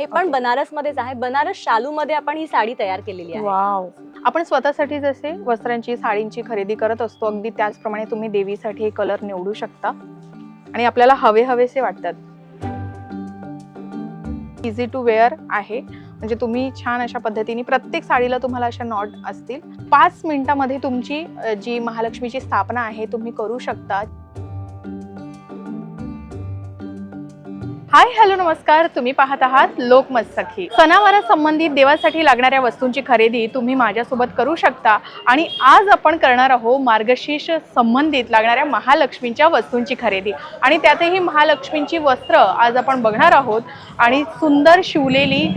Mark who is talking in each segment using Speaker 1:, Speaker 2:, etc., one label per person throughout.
Speaker 1: हे पण बनारस मध्येच आहे. बनारस शालू मध्ये आपण ही साडी तयार केलेली आहे.
Speaker 2: वाव. आपण स्वतःसाठी जसे वस्त्रांची साडींची खरेदी करत असतो अगदी त्याचप्रमाणे तुम्ही देवीसाठी हे कलर निवडू शकता आणि आपल्याला हवेसे वाटतात. इझी टू वेअर आहे, म्हणजे तुम्ही छान अशा पद्धतीने प्रत्येक साडीला तुम्हाला अशा नॉट असतील. 5 मिनिटांमध्ये तुमची जी महालक्ष्मीची स्थापना आहे तुम्ही करू शकता. हाय हॅलो नमस्कार, तुम्ही पाहत आहात लोकमत सखी. सणावारा संबंधित देवासाठी लागणाऱ्या वस्तूंची खरेदी तुम्ही माझ्यासोबत करू शकता आणि आज आपण करणार आहोत मार्गशीर्ष संबंधित लागणाऱ्या महालक्ष्मींच्या वस्तूंची खरेदी आणि त्यातही महालक्ष्मींची वस्त्र आज आपण बघणार आहोत. आणि सुंदर शिवलेली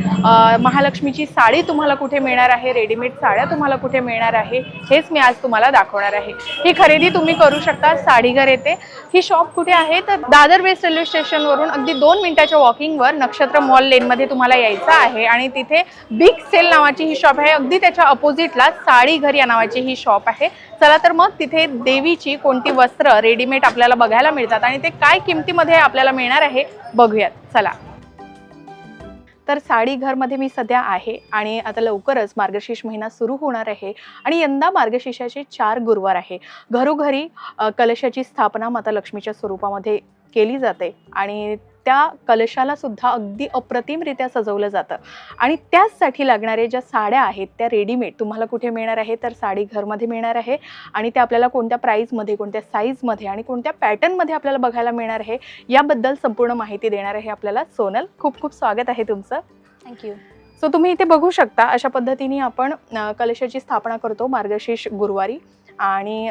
Speaker 2: महालक्ष्मीची साडी तुम्हाला कुठे मिळणार आहे, रेडीमेड साड्या तुम्हाला कुठे मिळणार आहे, हेच मी आज तुम्हाला दाखवणार आहे. ही खरेदी तुम्ही करू शकता साडीघर येथे. ही शॉप कुठे आहे तर दादर वेस्ट रेल्वे स्टेशन वरून अगदी 2 मिनिटाच्या वॉकिंगवर नक्षत्र मॉल लेन मध्ये तुम्हाला यायचं आहे आणि तिथे बिग सेल नावाची ही शॉप आहे. अगदी त्याच्या अपोजिटला साडीघर या नावाची ही शॉप आहे. चला तर मग तिथे देवीची कोणती वस्त्र रेडीमेड आपल्याला बघायला मिळतात आणि ते काय किमतीमध्ये आपल्याला मिळणार आहे बघूयात. चला तर साडीघरमध्ये मी सध्या आहे आणि आता लवकरच मार्गशीर्ष महिना सुरू होणार आहे आणि यंदा मार्गशीर्षाचे 4 गुरुवार आहे. घरोघरी कलशाची स्थापना माता लक्ष्मीच्या स्वरूपामध्ये केली जाते आणि त्या कलशाला सुद्धा अगदी अप्रतिमरित्या सजवलं जातं आणि त्याचसाठी लागणारे ज्या साड्या आहेत त्या रेडीमेड तुम्हाला कुठे मिळणार आहे तर साडीघरमध्ये मिळणार आहे आणि त्या आपल्याला कोणत्या प्राईजमध्ये, कोणत्या साईजमध्ये आणि कोणत्या पॅटर्नमध्ये आपल्याला बघायला मिळणार आहे याबद्दल संपूर्ण माहिती देणार आहे आपल्याला सोनल. खूप खूप स्वागत आहे तुमचं.
Speaker 1: थँक्यू.
Speaker 2: सो तुम्ही इथे बघू शकता अशा पद्धतीने आपण कलशाची स्थापना करतो मार्गशीर्ष गुरुवारी आणि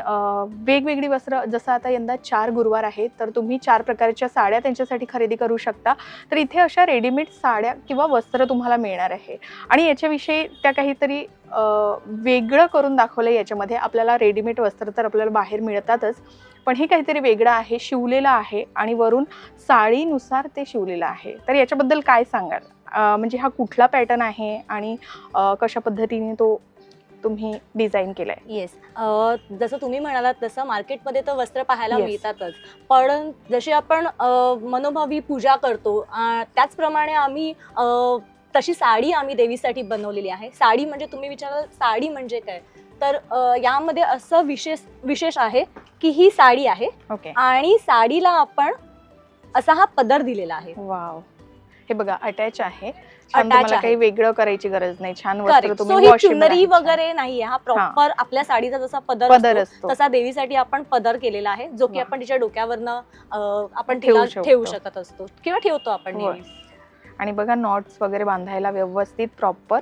Speaker 2: वेगवेगळी वस्त्र. जसं आता यंदा 4 गुरुवार आहेत तर तुम्ही 4 प्रकारच्या साड्या त्यांच्यासाठी खरेदी करू शकता. तर इथे अशा रेडीमेड साड्या किंवा वस्त्र तुम्हाला मिळणार आहे आणि याच्याविषयी त्या काहीतरी वेगळं करून दाखवलं. याच्यामध्ये आपल्याला रेडीमेड वस्त्र तर आपल्याला बाहेर मिळतातच, पण हे काहीतरी वेगळं आहे, शिवलेलं आहे आणि वरून साडीनुसार ते शिवलेलं आहे. तर याच्याबद्दल काय सांगाल, म्हणजे हा कुठला पॅटर्न आहे आणि कशा पद्धतीने तो तुम्ही डिझाईन केलाय?
Speaker 1: येस, जसं तुम्ही म्हणालात तसं मार्केटमध्ये तर वस्त्र पाहायला मिळतातच, पण जशी आपण मनोभावी पूजा करतो त्याचप्रमाणे आम्ही तशी साडी आम्ही देवीसाठी बनवलेली आहे. साडी म्हणजे तुम्ही विचाराल साडी म्हणजे काय, तर यामध्ये असं विशेष आहे की ही साडी आहे आणि साडीला आपण असा हा पदर दिलेला आहे.
Speaker 2: वाव, हे बघा अटॅच आहे. काही वेगळं करायची गरज नाही. छान वस्त्र
Speaker 1: तुम्ही चुनरी वगैरे नाहीये, हा प्रॉपर आपल्या साडीचा जसा पदर असतो तसा देवीसाठी आपण पदर केलेला आहे, जो की आपण तिच्या डोक्यावरनं आपण ठेवू शकत असतो किंवा ठेवतो आपण.
Speaker 2: आणि बघा नॉट्स वगैरे बांधायला व्यवस्थित प्रॉपर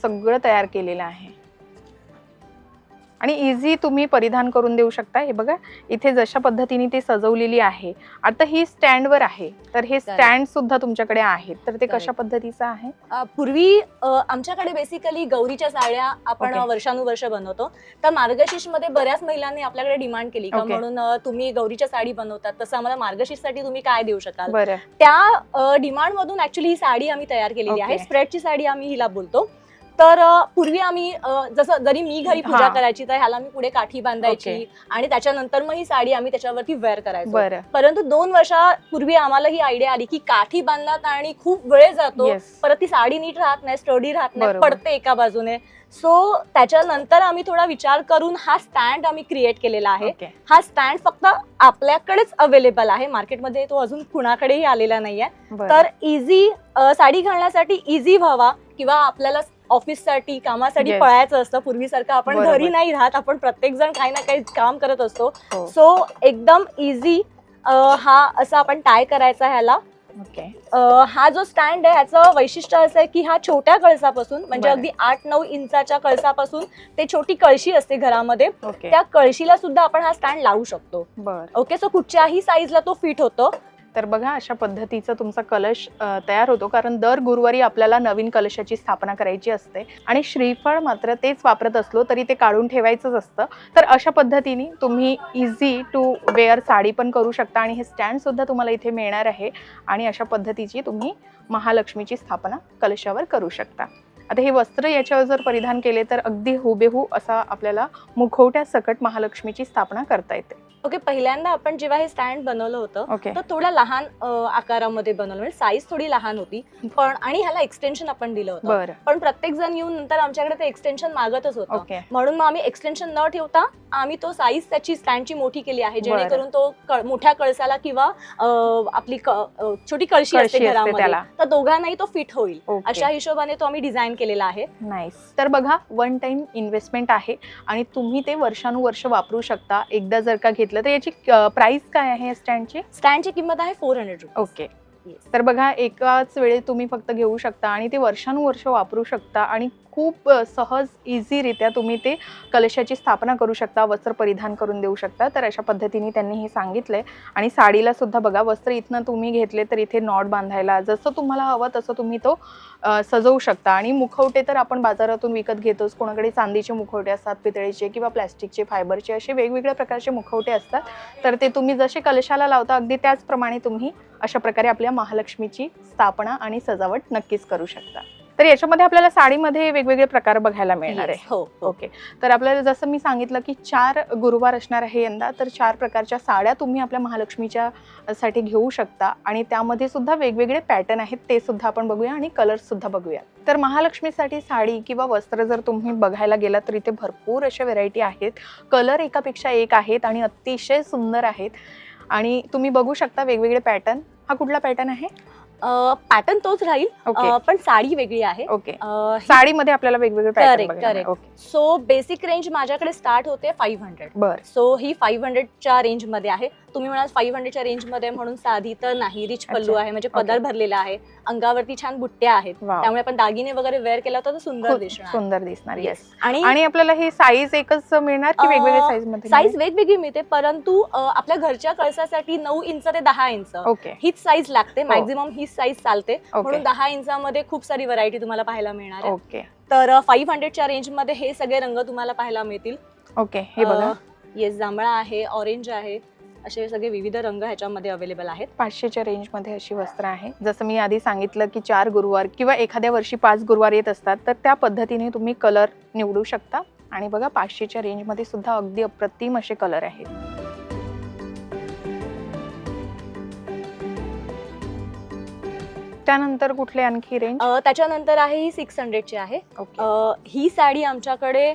Speaker 2: सगळं तयार केलेलं आहे आणि इझी तुम्ही परिधान करून देऊ शकता. हे बघा इथे जशा पद्धतीने ते सजवलेली आहे. आता ही स्टँडवर आहे तर हे स्टँड सुद्धा तुमच्याकडे आहेत, तर ते कशा पद्धतीचं आहे?
Speaker 1: पूर्वी आमच्याकडे बेसिकली गौरीच्या साड्या आपण वर्षानुवर्ष बनवतो, तर मार्गशीर्ष मध्ये बऱ्याच महिलांनी आपल्याकडे डिमांड केली का म्हणून तुम्ही गौरीच्या साडी बनवतात, तसं आम्हाला मार्गशीर्षसाठी तुम्ही काय देऊ शकाल. त्या डिमांड मधून ऍक्च्युली ही साडी आम्ही तयार केलेली आहे. स्प्रेडची साडी आम्ही हिला बोलतो. तर पूर्वी आम्ही जसं जरी मी घरी पूजा करायची तर ह्याला मी पुढे काठी बांधायची आणि त्याच्यानंतर मग ही साडी आम्ही त्याच्यावरती वेअर करायचो. परंतु 2 वर्षापूर्वी आम्हाला ही आयडिया आली की काठी बांधण्यात आणि खूप वेळ जातो, परत ती साडी नीट राहत नाही, स्टडी राहत नाही, पडते एका बाजूने. सो त्याच्यानंतर आम्ही थोडा विचार करून हा स्टँड आम्ही क्रिएट केलेला आहे. हा स्टँड फक्त आपल्याकडेच अवेलेबल आहे, मार्केटमध्ये तो अजून कुणाकडेही आलेला नाहीये. तर इझी साडी घालण्यासाठी इझी व्हावा किंवा आपल्याला ऑफिससाठी कामासाठी पळायचं असतं, पूर्वीसारखं आपण घरी नाही राहत, आपण प्रत्येक जण काही ना काही काम करत असतो. सो एकदम इझी हा असा आपण टाय करायचा ह्याला. हा जो स्टँड आहे ह्याचं वैशिष्ट्य असं आहे की हा छोट्या कळसापासून म्हणजे अगदी 8-9 इंचाच्या कळसापासून ते छोटी कळशी असते घरामध्ये, त्या कळशीला सुद्धा आपण हा स्टँड लावू शकतो. ओके, सो कुठच्याही साईजला तो फिट होतो.
Speaker 2: तर बघा अशा पद्धतीचा तुमचा कलश तयार होतो, कारण दर गुरुवारी आपल्याला नवीन कलशाची स्थापना करायची असते आणि श्रीफळ मात्र तेच वापरत असलो तरी ते काढून ठेवायचंच असतं. तर अशा पद्धतीने तुम्ही इझी टू वेअर साडी पण करू शकता आणि हे स्टँड सुद्धा तुम्हाला इथे मिळणार आहे आणि अशा पद्धतीची तुम्ही महालक्ष्मीची स्थापना कलशावर करू शकता. आता हे वस्त्र याच्यावर जर परिधान केले तर अगदी हुबेहू असा आपल्याला मुखवट्या सकट महालक्ष्मीची स्थापना करता येते.
Speaker 1: ओके, पहिल्यांदा आपण जेव्हा हे स्टँड बनवलं होतं
Speaker 2: ओके
Speaker 1: तर थोड्या लहान आकारामध्ये बनवलं, म्हणजे साईज थोडी लहान होती पण, आणि ह्याला एक्सटेन्शन आपण दिलं होतं.
Speaker 2: बरं
Speaker 1: पण प्रत्येक जण येऊन नंतर आमच्याकडे ते एक्सटेन्शन मागतच होतं,
Speaker 2: ओके
Speaker 1: म्हणून मग आम्ही एक्सटेन्शन न ठेवता आम्ही तो साईज त्याची स्टँडची मोठी केली आहे, जेणेकरून तो मोठ्या कळसाला किंवा आपली छोटी कळशी असते घरामध्ये
Speaker 2: त्याला.
Speaker 1: तर दोघांनाही तो फिट होईल
Speaker 2: ओके.
Speaker 1: अशा हिशोबाने तो आम्ही डिझाईन केलेला आहे.
Speaker 2: नाईस. तर बघा, वन टाइम इन्व्हेस्टमेंट आहे आणि तुम्ही ते वर्षानुवर्ष वापरू शकता. एकदा जर का घेतलं तर याची प्राइस काय आहे स्टँडची?
Speaker 1: स्टँडची किंमत आहे 400 रुपये.
Speaker 2: ओके. तर बघा, एकाच वेळी तुम्ही फक्त घेऊ शकता आणि ते वर्षानुवर्ष वापरू शकता आणि खूप सहज इझीरित्या तुम्ही ते कलशाची स्थापना करू शकता, वस्त्र परिधान करून देऊ शकता. तर अशा पद्धतीने त्यांनी हे सांगितलंय. आणि साडीला सुद्धा बघा, वस्त्र इथनं तुम्ही घेतले तर इथे नॉट बांधायला जसं तुम्हाला हवं तसं तुम्ही तो सजवू शकता. आणि मुखवटे तर आपण बाजारातून विकत घेतोच, कोणाकडे चांदीचे मुखवटे असतात, पितळेचे किंवा प्लॅस्टिकचे, फायबरचे, असे वेगवेगळ्या प्रकारचे मुखवटे असतात. तर ते तुम्ही जसे कलशाला लावता अगदी त्याचप्रमाणे तुम्ही अशा प्रकारे आपल्या महालक्ष्मीची स्थापना आणि सजावट नक्कीच करू शकता. तर याच्यामध्ये आपल्याला साडीमध्ये वेगवेगळे प्रकार बघायला मिळणार आहे.
Speaker 1: हो.
Speaker 2: ओके. तर आपल्याला जसं मी सांगितलं की 4 गुरुवार असणार आहे यंदा, तर 4 प्रकारच्या साड्या तुम्ही आपल्या महालक्ष्मीच्या साठी घेऊ शकता आणि त्यामध्ये सुद्धा वेगवेगळे पॅटर्न आहेत, ते सुद्धा आपण बघूया आणि कलर्स सुद्धा बघूया. तर महालक्ष्मीसाठी साडी किंवा वस्त्र जर तुम्ही बघायला गेला तर इथे भरपूर अशा व्हेरायटी आहेत, कलर एकापेक्षा एक आहेत आणि अतिशय सुंदर आहेत. आणि तुम्ही बघू शकता वेगवेगळे पॅटर्न. हा कुठला पॅटर्न आहे?
Speaker 1: पॅटर्न तोच राहील, पण साडी वेगळी आहे.
Speaker 2: ओके. साडीमध्ये आपल्याला वेगवेगळे पॅटर्न बघायला.
Speaker 1: Correct.
Speaker 2: Okay.
Speaker 1: So basic range माझ्याकडे स्टार्ट होते 500.
Speaker 2: बरं.
Speaker 1: सो ही 500च्या रेंज मध्ये आहे. तुम्ही म्हणाल 500च्या रेंज मध्ये म्हणून साधी, तर नाही. रिच पल्लू आहे, म्हणजे पदर भरलेला आहे, अंगावरती छान बुट्ट्या आहेत, त्यामुळे आपण दागिने वगैरे वेअर केला तर सुंदर दिसणार.
Speaker 2: सुंदर दिसणार. येस.
Speaker 1: आणि
Speaker 2: आपल्याला हे साईज एकच मिळणार की वेगवेगळे साईज मध्ये?
Speaker 1: साईज वेगवेगळी मिळते, परंतु आपल्या घरच्या कळसासाठी 9 इंच ते 10 इंच
Speaker 2: ओके
Speaker 1: हीच साईज लागते. मॅक्झिमम हीच साईज चालते, म्हणून
Speaker 2: ओके
Speaker 1: 10 इंचामध्ये खूप सारी व्हरायटी तुम्हाला पाहायला मिळणार आहे.
Speaker 2: ओके
Speaker 1: तर 500च्या रेंज मध्ये हे सगळे रंग तुम्हाला पाहायला मिळतील.
Speaker 2: ओके. हे बघा,
Speaker 1: येस, जांभळा आहे, ऑरेंज आहे, असे सगळे विविध रंग ह्याच्यामध्ये अवेलेबल आहेत.
Speaker 2: 500च्या रेंज मध्ये अशी वस्त्र आहे. जसं मी आधी सांगितलं की 4 गुरुवार किंवा एखाद्या वर्षी 5 गुरुवार येत असतात, तर त्या पद्धतीने तुम्ही कलर निवडू शकता. आणि बघा, 500च्या रेंज मध्ये सुद्धा अगदी अप्रतिम असे कलर आहेत. त्यानंतर कुठले आणखी रेंज?
Speaker 1: त्याच्यानंतर आहे ही 600ची आहे.
Speaker 2: ओके.
Speaker 1: ही साडी आमच्याकडे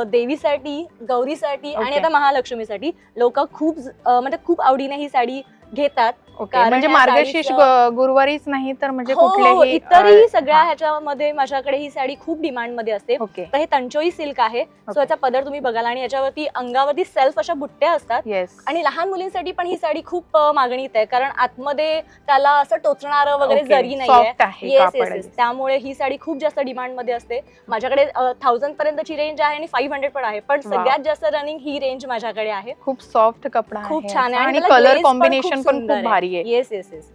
Speaker 1: देवीसाठी, गौरीसाठी आणि आता महालक्ष्मीसाठी लोक खूप म्हणजे खूप आवडीने ही साडी घेतात.
Speaker 2: ओके. म्हणजे मार्गशीर्ष गुरुवारीच नाही तर म्हणजे
Speaker 1: हो,
Speaker 2: कुठलेही
Speaker 1: इतरही सगळ्या ह्याच्यामध्ये माझ्याकडे ही साडी खूप डिमांड मध्ये असते.
Speaker 2: ओके.
Speaker 1: तर हे तंचोई सिल्क आहे. सो याचा पदर तुम्ही बघाल आणि याच्यावरती अंगावरती सेल्फ अशा बुट्ट्या असतात.
Speaker 2: येस.
Speaker 1: आणि लहान मुलींसाठी पण ही साडी खूप मागणीत आहे, कारण आतमध्ये त्याला असं टोचणारं वगैरे जरी नाहीये. येस, त्यामुळे ही साडी खूप जास्त डिमांड मध्ये असते. माझ्याकडे 1000 पर्यंतची रेंज आहे आणि 500 पण आहे, पण सगळ्यात जास्त रनिंग ही रेंज माझ्याकडे आहे.
Speaker 2: खूप सॉफ्ट कपडा,
Speaker 1: खूप छान आहे
Speaker 2: आणि कलर कॉम्बिनेशन पण खूप भारी आहे.
Speaker 1: येस.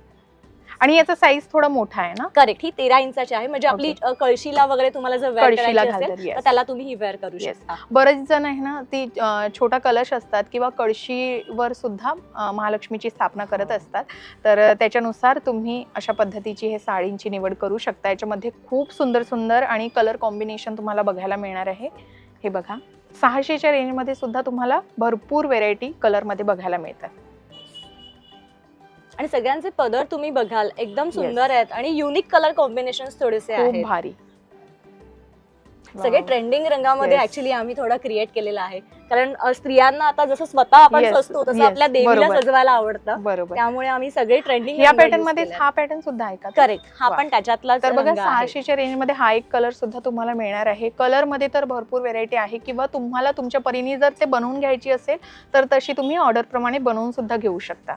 Speaker 2: आणि याचा साईज थोडा मोठा आहे ना?
Speaker 1: करेक्ट. ही 13 इंचाची आहे, म्हणजे आपली कळशीला वगैरे तुम्हाला जर वेअर करायची असेल तर त्याला तुम्ही ही वेअर करू शकता.
Speaker 2: बरेच जण आहे ना, ती छोटा कलश असतात किंवा कळशीवर सुद्धा महालक्ष्मीची स्थापना करत असतात, तर त्याच्यानुसार तुम्ही अशा पद्धतीची हे साडींची निवड करू शकता. याच्यामध्ये खूप सुंदर सुंदर आणि कलर कॉम्बिनेशन तुम्हाला बघायला मिळणार आहे. हे बघा, 600च्या रेंजमध्ये सुद्धा तुम्हाला भरपूर व्हेरायटी कलरमध्ये बघायला मिळतात.
Speaker 1: आणि सगळ्यांचे पदर तुम्ही बघाल एकदम सुंदर आहेत आणि युनिक कलर कॉम्बिनेशन थोडेसे आहेत.
Speaker 2: भारी.
Speaker 1: सगळे ट्रेंडिंग रंगामध्ये ऍक्च्युली आम्ही थोडा क्रिएट केलेला आहे, कारण स्त्रियांना आता जसं स्वतः आपण सजतो तसं आपल्या देवीला सजवायला आवडतं.
Speaker 2: बरोबर.
Speaker 1: त्यामुळे आम्ही सगळे ट्रेंडिंग
Speaker 2: या पॅटर्न मध्ये हा पॅटर्न सुद्धा आहे का?
Speaker 1: करेक्ट. हा पण त्याच्यातला.
Speaker 2: तर बघा, 600च्या रेंज मध्ये हा एक कलर सुद्धा तुम्हाला मिळणार आहे. कलर मध्ये तर भरपूर व्हेरायटी आहे, किंवा तुम्हाला तुमच्या परीने जर ते बनवून घ्यायची असेल तर तशी तुम्ही ऑर्डर प्रमाणे बनवून सुद्धा घेऊ शकता.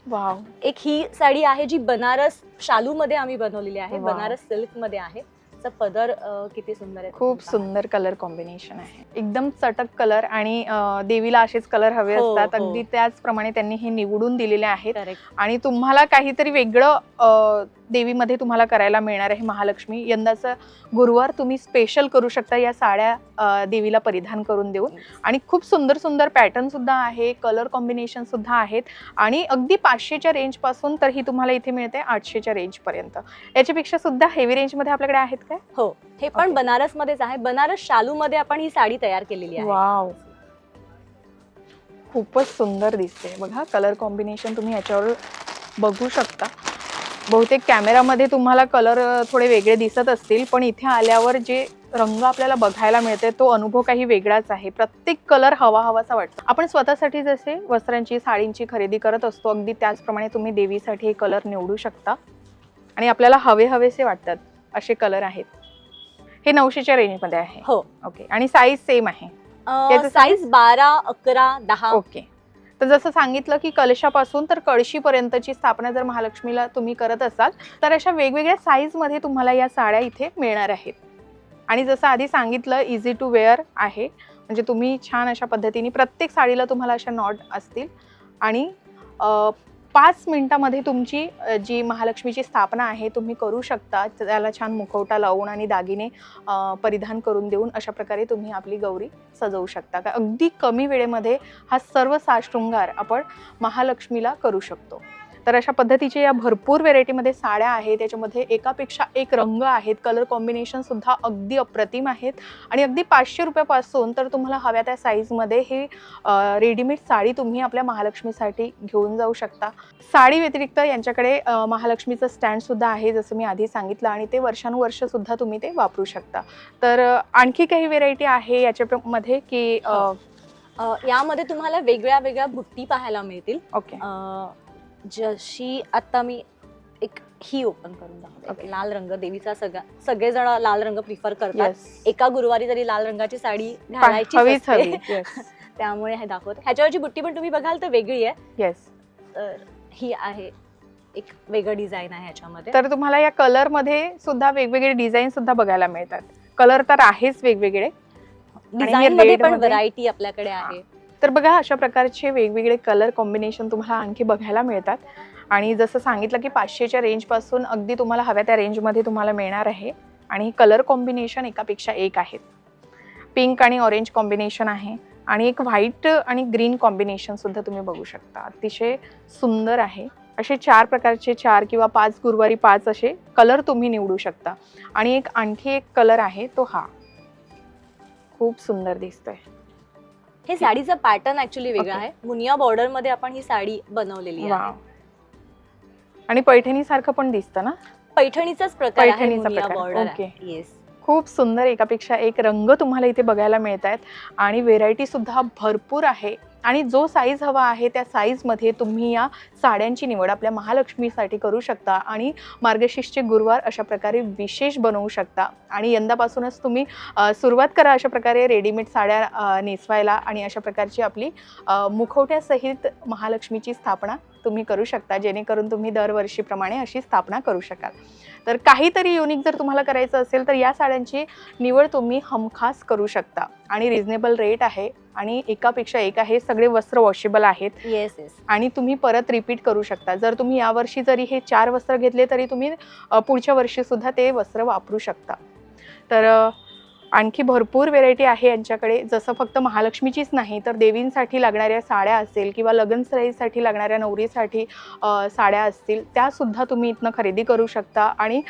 Speaker 2: वाव.
Speaker 1: एक ही साडी आहे जी बनारस शालू मध्ये आम्ही बनवलेली आहे, बनारस सिल्क मध्ये आहे. पदर किती सुंदर आहे,
Speaker 2: खूप सुंदर कलर कॉम्बिनेशन आहे, एकदम चटक कलर. आणि देवीला असेच कलर हवे असतात, अगदी त्याचप्रमाणे त्यांनी हे निवडून दिलेले आहेत. आणि तुम्हाला काहीतरी वेगळं देवीमध्ये तुम्हाला करायला मिळणार आहे. महालक्ष्मी यंदाचा गुरुवार तुम्ही स्पेशल करू शकता या साड्या देवीला परिधान करून देऊन. आणि खूप सुंदर सुंदर पॅटर्न सुद्धा आहे, कलर कॉम्बिनेशन सुद्धा आहेत. आणि अगदी 500च्या रेंज पासून तर ही तुम्हाला इथे मिळते 800च्या रेंज पर्यंत. याच्यापेक्षा सुद्धा हेवी रेंज मध्ये आपल्याकडे आहेत काय?
Speaker 1: हो, हे पण बनारस मध्येच आहे. बनारस शालू मध्ये आपण ही साडी तयार केलेली आहे.
Speaker 2: वाव. खूपच सुंदर दिसते बघा. कलर कॉम्बिनेशन तुम्ही याच्यावर बघू शकता. बहुतेक कॅमेरामध्ये तुम्हाला कलर थोडे वेगळे दिसत असतील, पण इथे आल्यावर जे रंग आपल्याला बघायला मिळते तो अनुभव काही वेगळाच आहे. प्रत्येक कलर हवासा वाटतो. आपण स्वतःसाठी जसे वस्त्रांची, साडींची खरेदी करत असतो, अगदी त्याचप्रमाणे तुम्ही देवीसाठी हे कलर निवडू शकता आणि आपल्याला हवेसे वाटतात असे कलर आहेत. हे 900च्या रेंजमध्ये आहे.
Speaker 1: हो.
Speaker 2: ओके. आणि साईज सेम आहे.
Speaker 1: साईज 12, 11, 10.
Speaker 2: ओके. तर जसं सांगितलं की कलशापासून तर कळशीपर्यंतची स्थापना जर महालक्ष्मीला तुम्ही करत असाल तर अशा वेगवेगळ्या साईजमध्ये तुम्हाला या साड्या इथे मिळणार आहेत. आणि जसं आधी सांगितलं इझी टू वेअर आहे, म्हणजे तुम्ही छान अशा पद्धतीने प्रत्येक साडीला तुम्हाला अशा नॉट असतील आणि 5 मिनिटामध्ये तुमची जी महालक्ष्मीची स्थापना आहे तुम्ही करू शकता. त्याला छान मुखवटा लावून आणि दागिने परिधान करून देऊन अशा प्रकारे तुम्ही आपली गौरी सजवू शकता. का अगदी कमी वेळेमध्ये हा सर्व साजशृंगार आपण महालक्ष्मीला करू शकतो. तर अशा पद्धतीचे या भरपूर व्हेरायटीमध्ये साड्या आहेत. त्याच्यामध्ये एकापेक्षा एक रंग आहेत. कलर कॉम्बिनेशन सुद्धा अगदी अप्रतिम आहेत आणि अगदी 500 रुपयापासून तर तुम्हाला हव्या त्या साईजमध्ये हे रेडीमेड साडी तुम्ही आपल्या महालक्ष्मीसाठी घेऊन जाऊ शकता. साडी व्यतिरिक्त यांच्याकडे महालक्ष्मीचं स्टँडसुद्धा आहे जसं मी आधी सांगितलं आणि ते वर्षानुवर्षसुद्धा तुम्ही ते वापरू शकता. तर आणखी काही व्हेरायटी आहे याच्यामध्ये की
Speaker 1: यामध्ये तुम्हाला वेगळ्या बुट्टी पाहायला मिळतील.
Speaker 2: ओके.
Speaker 1: जशी आता मी एक ही ओपन करून दाखवते. लाल रंग देवीचा सगळेजण लाल रंग प्रिफर करतात. एका गुरुवारी जरी लाल रंगाची साडी घालायची त्यामुळे हे दाखवते. ह्याच्यावरची बुट्टी पण तुम्ही बघाल तर वेगळी आहे.
Speaker 2: येस.
Speaker 1: तर ही आहे एक वेगळं डिझाईन आहे ह्याच्यामध्ये.
Speaker 2: तर तुम्हाला या कलर मध्ये सुद्धा वेगवेगळे डिझाईन सुद्धा बघायला मिळतात. कलर तर आहेच वेगवेगळे,
Speaker 1: डिझाईन मध्ये पण व्हरायटी आपल्याकडे आहे.
Speaker 2: तर बघा अशा प्रकारचे वेगवेगळे कलर कॉम्बिनेशन तुम्हाला आणखी बघायला मिळतात. आणि जसं सांगितलं की 500च्या रेंजपासून अगदी तुम्हाला हव्या त्या रेंजमध्ये तुम्हाला मिळणार आहे. आणि कलर कॉम्बिनेशन एकापेक्षा एक आहेत. पिंक आणि ऑरेंज कॉम्बिनेशन आहे आणि एक व्हाईट आणि ग्रीन कॉम्बिनेशन सुद्धा तुम्ही बघू शकता. अतिशय सुंदर आहे. असे 4 प्रकारचे 4 किंवा 5 गुरुवारी 5 असे कलर तुम्ही निवडू शकता. आणि एक आणखी एक कलर आहे तो हा खूप सुंदर दिसतोय.
Speaker 1: हे साडीचा पॅटर्न ऍक्च्युली वेगळा आहे. मुनिया बॉर्डर मध्ये आपण ही साडी बनवलेली आहे
Speaker 2: आणि पैठणी सारखं पण दिसतं ना.
Speaker 1: पैठणीचाच प्रकार आहे मुनिया बॉर्डर. येस.
Speaker 2: खूप सुंदर एकापेक्षा एक रंग तुम्हाला इथे बघायला मिळत आहेत आणि व्हेरायटी सुद्धा भरपूर आहे. आणि जो साईज हवा आहे त्या साईजमध्ये तुम्ही या साड्यांची निवड आपल्या महालक्ष्मीसाठी करू शकता आणि मार्गशीर्षचे गुरुवार अशा प्रकारे विशेष बनवू शकता. आणि यंदापासूनच तुम्ही सुरुवात करा अशा प्रकारे रेडीमेड साड्या नेसवायला आणि अशा प्रकारची आपली मुखवट्यासहित महालक्ष्मीची स्थापना तुम्ही करू शकता, जेणेकरून तुम्ही दरवर्षीप्रमाणे अशी स्थापना करू शकाल. तर काहीतरी युनिक जर तुम्हाला करायचं असेल तर या साड्यांची निवड तुम्ही हमखास करू शकता. आणि रिझनेबल रेट आहे आणि एकापेक्षा एक आहे. सगळे वस्त्र वॉशेबल आहेत.
Speaker 1: येस.
Speaker 2: आणि तुम्ही परत रिपीट करू शकता. जर तुम्ही यावर्षी जरी हे 4 वस्त्र घेतले तरी तुम्ही पुढच्या वर्षी सुद्धा ते वस्त्र वापरू शकता. तर आणखी भरपूर व्हेरायटी आहे यांच्याकडे. जसं फक्त महालक्ष्मीचीच नाही तर देवींसाठी लागणाऱ्या साड्या असेल किंवा लग्नसराईसाठी लागणाऱ्या नवरीसाठी साड्या असतील त्यासुद्धा तुम्ही इथनं खरेदी करू शकता. आणि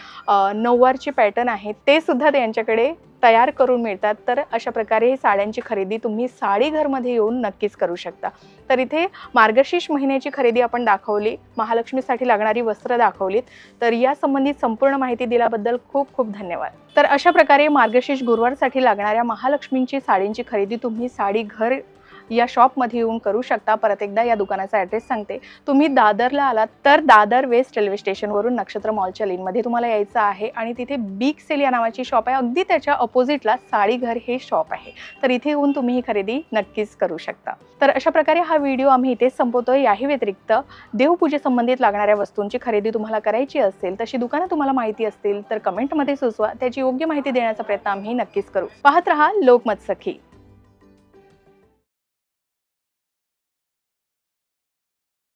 Speaker 2: नऊवारचे पॅटर्न आहेत ते सुद्धा यांच्याकडे तयार करून मिळतात. तर अशा प्रकारे साड्यांची खरेदी तुम्ही साडी घरमध्ये येऊन नक्कीच करू शकता. तर इथे मार्गशीर्ष महिन्याची खरेदी आपण दाखवली, महालक्ष्मीसाठी लागणारी वस्त्र दाखवलीत. तर या संबंधित संपूर्ण माहिती दिल्याबद्दल खूप खूप धन्यवाद. तर अशा प्रकारे मार्गशीर्ष गुरुवारसाठी लागणाऱ्या महालक्ष्मींची साडींची खरेदी तुम्ही साडी घर या शॉपमध्ये येऊन करू शकता. परत एकदा या दुकानाचा ॲड्रेस सांगते. तुम्ही दादरला आलात तर दादर वेस्ट रेल्वे स्टेशनवरून नक्षत्र मॉलच्या लेनमध्ये तुम्हाला यायचं आहे आणि तिथे बिग सेल या नावाची शॉप आहे. अगदी त्याच्या अपोजिटला साडी घर हे शॉप आहे. तर इथे येऊन तुम्ही ही खरेदी नक्कीच करू शकता. तर अशा प्रकारे हा व्हिडिओ आम्ही इथेच संपवतोय. याही व्यतिरिक्त देवपूजेसंबंधित लागणाऱ्या वस्तूंची खरेदी तुम्हाला करायची असेल, तशी दुकानं तुम्हाला माहिती असतील तर कमेंटमध्ये सुचवा. त्याची योग्य माहिती देण्याचा प्रयत्न आम्ही नक्कीच करू. पाहत रहा लोकमत सखी.